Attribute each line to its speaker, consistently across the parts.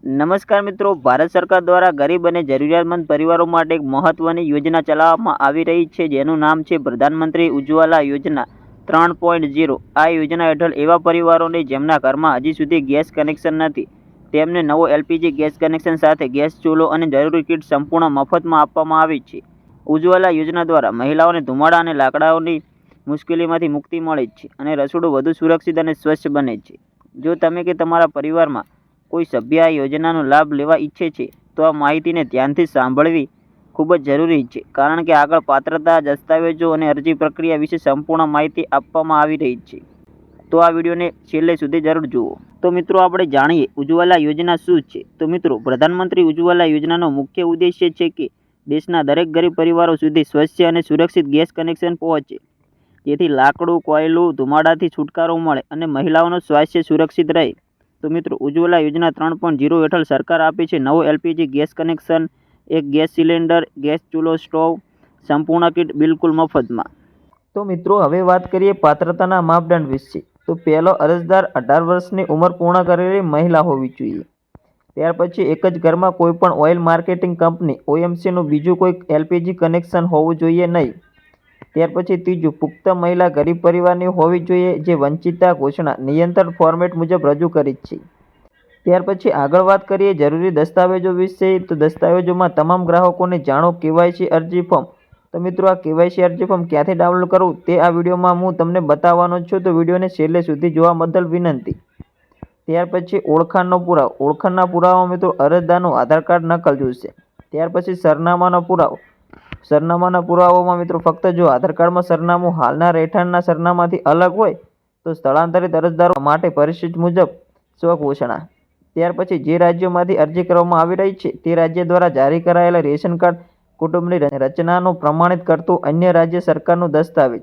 Speaker 1: નમસ્કાર મિત્રો, ભારત સરકાર દ્વારા ગરીબ અને જરૂરિયાતમંદ પરિવારો માટે એક મહત્વની યોજના ચલાવવામાં આવી રહી છે, જેનું નામ છે પ્રધાનમંત્રી ઉજ્જવલા યોજના 3.0. આ યોજના હેઠળ એવા પરિવારોને જેમના ઘરમાં હજી સુધી ગેસ કનેક્શન નથી, તેમને નવો LPG ગેસ કનેક્શન સાથે ગેસ ચૂલો અને જરૂરી કીટ સંપૂર્ણ મફતમાં આપવામાં આવી છે. ઉજ્જવલા યોજના દ્વારા મહિલાઓને ધુમાડા અને લાકડાઓની મુશ્કેલીમાંથી મુક્તિ મળે છે અને રસોડું વધુ સુરક્ષિત અને સ્વચ્છ બને છે. જો તમે કે તમારા પરિવારમાં કોઈ સભ્ય આ યોજનાનો લાભ લેવા ઈચ્છે છે, તો આ માહિતીને ધ્યાનથી સાંભળવી ખૂબ જ જરૂરી છે, કારણ કે આગળ પાત્રતા, દસ્તાવેજો અને અરજી પ્રક્રિયા વિશે સંપૂર્ણ માહિતી આપવામાં આવી રહી છે. તો આ વિડીયોને છેલ્લે સુધી જરૂર જુઓ. તો મિત્રો, આપણે જાણીએ ઉજ્જવલા યોજના શું છે. તો મિત્રો, પ્રધાનમંત્રી ઉજ્જવલા યોજનાનો મુખ્ય ઉદ્દેશ્ય છે કે દેશના દરેક ગરીબ પરિવારો સુધી સ્વચ્છ અને સુરક્ષિત ગેસ કનેક્શન પહોંચે, જેથી લાકડું, કોયલું, ધુમાડાથી છુટકારો મળે અને મહિલાઓનું સ્વાસ્થ્ય સુરક્ષિત રહે. તો મિત્રો, ઉજ્જવલા યોજના 3.0 હેઠળ સરકાર આપે છે નવો LPG ગેસ કનેક્શન, એક ગેસ સિલિન્ડર, ગેસ ચૂલો, સ્ટોવ, સંપૂર્ણ કીટ બિલકુલ મફતમાં.
Speaker 2: તો મિત્રો, હવે વાત કરીએ પાત્રતાના માપદંડ વિશે. તો પહેલો, અરજદાર 18 વર્ષની ઉંમર પૂર્ણ કરેલી મહિલા હોવી જોઈએ. ત્યાર પછી એક જ ઘરમાં કોઈપણ ઓઇલ માર્કેટિંગ કંપની OMCનું બીજું કોઈ LPG કનેક્શન હોવું જોઈએ નહીં. ત્યાર પછી ત્રીજું, પુખ્ત મહિલા ગરીબ પરિવારની હોવી જોઈએ, જે વંચિતતા ઘોષણા નિયંત્રણ ફોર્મેટ મુજબ રજૂ કરી છે. ત્યાર પછી આગળ વાત કરીએ જરૂરી દસ્તાવેજો વિશે. તો દસ્તાવેજોમાં તમામ ગ્રાહકોને જાણો KYC અરજી ફોર્મ. તો મિત્રો, આ KYC અરજી ફોર્મ ક્યાંથી ડાઉનલોડ કરવું તે આ વિડીયોમાં હું તમને બતાવવાનો છું, તો વિડીયોને છેલ્લે સુધી જોવા બદલ વિનંતી. ત્યાર પછી ઓળખાણનો પુરાવો. ઓળખાણના પુરાવા મિત્રો, અરજદારનું આધાર કાર્ડ નકલ જોઈશે. ત્યાર પછી સરનામાનો પુરાવો. સરનામાના પુરાવાઓમાં મિત્રો ફક્ત જો આધાર કાર્ડમાં સરનામું હાલના રહેઠાણના સરનામાથી અલગ હોય તો સ્થળાંતરિત અરજદારો માટે પરિસ્થિતિ મુજબ સ્વઘોષણા. ત્યાર પછી જે રાજ્યોમાંથી અરજી કરવામાં આવી રહી છે તે રાજ્ય દ્વારા જારી કરાયેલા રેશન કાર્ડ કુટુંબની રચનાનું પ્રમાણિત કરતું અન્ય રાજ્ય સરકારનું દસ્તાવેજ.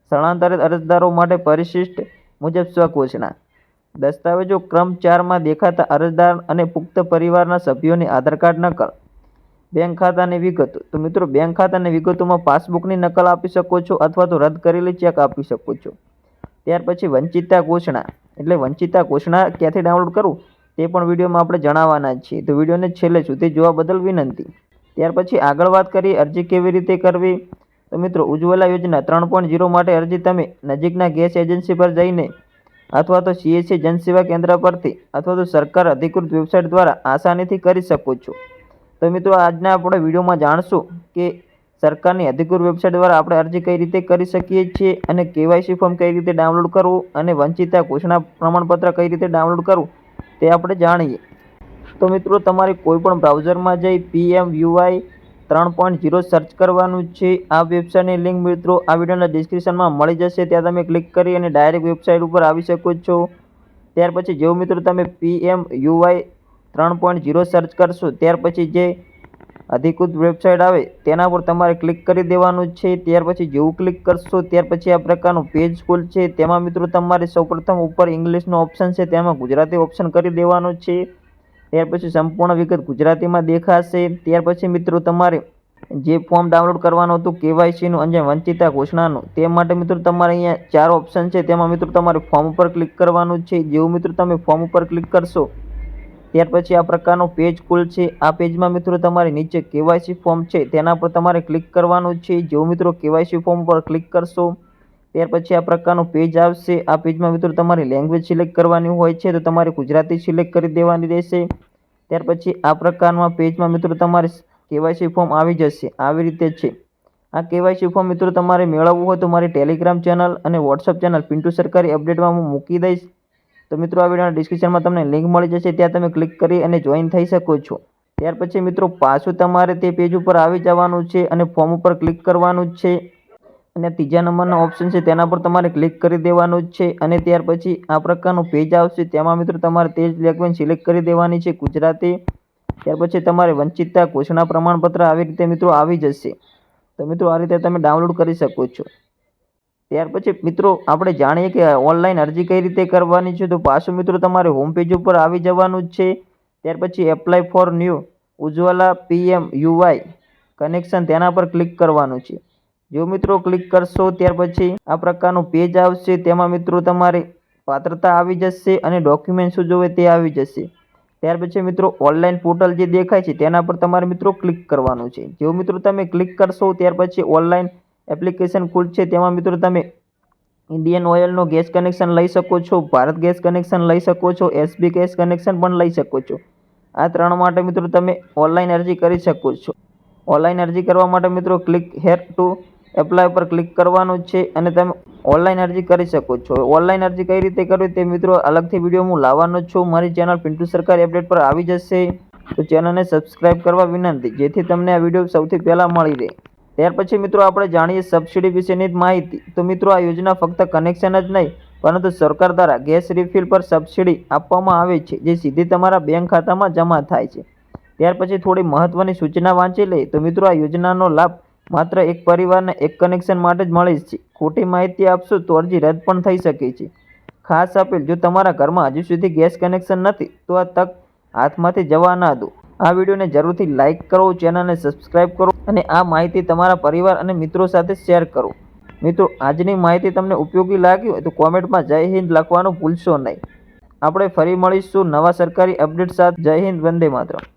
Speaker 2: સ્થળાંતરિત અરજદારો માટે પરિશિષ્ટ મુજબ સ્વઘોષણા. દસ્તાવેજો ક્રમ 4માં દેખાતા અરજદાર અને પુખ્ત પરિવારના સભ્યોની આધાર કાર્ડ નકલ. બેંક ખાતાની વિગતો. તો મિત્રો, બેંક ખાતાની વિગતોમાં પાસબુકની નકલ આપી શકો છો અથવા તો રદ કરેલી ચેક આપી શકો છો. ત્યાર પછી વંચિતતા ઘોષણા. એટલે વંચિતતા ઘોષણા ક્યાંથી ડાઉનલોડ કરવું તે પણ વિડીયોમાં આપણે જણાવવાના છીએ, તો વિડીયોને છેલ્લે સુધી જોવા બદલ વિનંતી. ત્યાર પછી આગળ વાત કરીએ અરજી કેવી રીતે કરવી. તો મિત્રો, ઉજ્જવલા યોજના 3.0 માટે અરજી તમે નજીકના ગેસ એજન્સી પર જઈને અથવા તો CSC જનસેવા કેન્દ્ર પરથી અથવા તો સરકાર અધિકૃત વેબસાઇટ દ્વારા આસાનીથી કરી શકો છો. તો મિત્રો, આજના આપણે વિડીયોમાં જાણશું કે સરકારની અધિકૃત વેબસાઇટ દ્વારા આપણે અરજી કઈ રીતે કરી શકીએ છીએ અને KYC ફોર્મ કઈ રીતે ડાઉનલોડ કરવું અને વંચિતતા ઘોષણા પ્રમાણપત્ર કઈ રીતે ડાઉનલોડ કરવું તે આપણે જાણીએ. તો મિત્રો, તમારે કોઈપણ બ્રાઉઝરમાં જઈ PMUI 3.0 સર્ચ કરવાનું છે. આ વેબસાઇટની લિંક મિત્રો આ વિડીયોના ડિસ્ક્રિપ્શનમાં મળી જશે, ત્યાં તમે ક્લિક કરી અને ડાયરેક્ટ વેબસાઇટ ઉપર આવી શકો છો. ત્યાર પછી જેવું મિત્રો તમે PMUI 3.0 સર્ચ કરશો, ત્યાર પછી જે અધિકૃત વેબસાઇટ આવે તેના પર તમારે ક્લિક કરી દેવાનું છે. ત્યાર પછી જેવું ક્લિક કરશો ત્યાર પછી આ પ્રકારનું પેજ ખુલશે. તેમાં મિત્રો તમારે સૌપ્રથમ ઉપર ઇંગ્લિશનો ઓપ્શન છે, તેમાં ગુજરાતી ઓપ્શન કરી દેવાનું છે. ત્યાર પછી સંપૂર્ણ વિગત ગુજરાતીમાં દેખાશે. ત્યાર પછી મિત્રો તમારે જે ફોર્મ ડાઉનલોડ કરવાનું હતું KYCનું અને વંચિતતા ઘોષણાનું, તે માટે મિત્રો તમારે અહીંયા 4 ઓપ્શન છે, તેમાં મિત્રો તમારે ફોર્મ ઉપર ક્લિક કરવાનું છે. જેવું મિત્રો તમે ફોર્મ ઉપર ક્લિક કરશો ત્યાર પછી આ પ્રકારનું પેજ ખુલશે. આ પેજમાં મિત્રો તમારે નીચે KYC ફોર્મ છે તેના પર તમારે ક્લિક કરવાનું છે. જેવું મિત્રો KYC ફોર્મ પર ક્લિક કરશો ત્યાર પછી આ પ્રકારનું પેજ આવશે. આ પેજમાં મિત્રો તમારી લેંગ્વેજ સિલેક્ટ કરવાની હોય છે, તો તમારે ગુજરાતી સિલેક્ટ કરી દેવાની રહેશે. ત્યાર પછી આ પ્રકારના પેજમાં મિત્રો તમારે KYC ફોર્મ આવી જશે. આવી રીતે છે. આ KYC ફોર્મ મિત્રો તમારે મેળવવું હોય તો મારી ટેલિગ્રામ ચેનલ અને WhatsApp ચેનલ પિન્ટુ સરકારી અપડેટમાં હું મૂકી દઈશ. તો મિત્રો આ વિડીયોના ડિસ્ક્રિપ્શનમાં તમને લિંક મળી જશે, ત્યાં તમે ક્લિક કરી અને જોઈન થઈ શકો છો. ત્યાર પછી મિત્રો પાછું તમારે તે પેજ ઉપર આવી જવાનું છે અને ફોર્મ ઉપર ક્લિક કરવાનું છે અને ત્રીજા નંબરનો ઓપ્શન છે તેના પર તમારે ક્લિક કરી દેવાનું છે અને ત્યાર પછી આ પ્રકારનું પેજ આવશે. તેમાં મિત્રો તમારે તે જ લેંગ્વેજ સિલેક્ટ કરી દેવાની છે, ગુજરાતી. ત્યાર પછી તમારે વંચિતતા ઘોષણા પ્રમાણપત્ર આવી રીતે મિત્રો આવી જશે. તો મિત્રો આ રીતે તમે ડાઉનલોડ કરી શકો છો. ત્યાર પછી મિત્રો આપણે જાણીએ કે ઓનલાઈન અરજી કઈ રીતે કરવાની છે. તો પાછું મિત્રો તમારે હોમ પેજ ઉપર આવી જવાનું છે. ત્યાર પછી apply for new Ujjwala PMUI connection તેના પર ક્લિક કરવાનું છે. જો મિત્રો ક્લિક કરશો ત્યાર પછી આ પ્રકારનું પેજ આવશે. તેમાં મિત્રો તમારે પાત્રતા આવી જશે અને ડોક્યુમેન્ટ શું જોવે તે આવી જશે. ત્યાર પછી મિત્રો ઓનલાઈન પોર્ટલ જે દેખાય છે તેના પર તમારે મિત્રો ક્લિક કરવાનું છે. જેવું મિત્રો તમે ક્લિક કરશો ત્યાર પછી ઓનલાઈન એપ્લિકેશન ખુલશે. તેમાં મિત્રો તમે ઇન્ડિયન ઓઇલનો ગેસ કનેક્શન લઈ શકો છો, ભારત ગેસ કનેક્શન લઈ શકો છો, એસબી ગેસ કનેક્શન પણ લઈ શકો છો. આ ત્રણ માટે મિત્રો તમે ઓનલાઈન અરજી કરી શકો છો. ઓનલાઈન અરજી કરવા માટે મિત્રો ક્લિક હેર ટુ એપ્લાય પર ક્લિક કરવાનું છે અને તમે ઓનલાઈન અરજી કરી શકો છો. ઓનલાઈન અરજી કઈ રીતે કરવી તે મિત્રો અલગથી વિડીયો હું લાવવાનો છું. મારી ચેનલ પિન્ટુ સરકારી અપડેટ પર આવી જશે, તો ચેનલને સબસ્ક્રાઇબ કરવા વિનંતી, જેથી તમને આ વિડીયો સૌથી પહેલાં મળી રહે. ત્યાર પછી મિત્રો આપણે જાણીએ સબસિડી વિશેની માહિતી. તો મિત્રો આ યોજના ફક્ત કનેક્શન જ નહીં પરંતુ સરકાર દ્વારા ગેસ રિફિલ પર સબસિડી આપવામાં આવે છે, જે સીધી તમારા બેંક ખાતામાં જમા થાય છે. ત્યાર પછી થોડી મહત્વની સૂચના વાંચી લઈએ તો મિત્રો આ યોજનાનો લાભ માત્ર એક પરિવારને એક કનેક્શન માટે જ મળે છે. ખોટી માહિતી આપશો તો અરજી રદ પણ થઈ શકે છે. ખાસ અપીલ, જો તમારા ઘરમાં હજુ સુધી ગેસ કનેક્શન નથી તો આ તક હાથમાંથી જવા ના દો. આ વિડીયોને જરૂરથી લાઇક કરો, ચેનલને સબસ્ક્રાઇબ કરો અને આ માહિતી તમારા પરિવાર અને મિત્રો સાથે શેર કરો. મિત્રો આજની માહિતી તમને ઉપયોગી લાગી હોય તો કોમેન્ટમાં જય હિન્દ લખવાનું ભૂલશો નહીં. આપણે ફરી મળીશું નવા સરકારી અપડેટ સાથે. જય હિન્દ, વંદે માતરમ.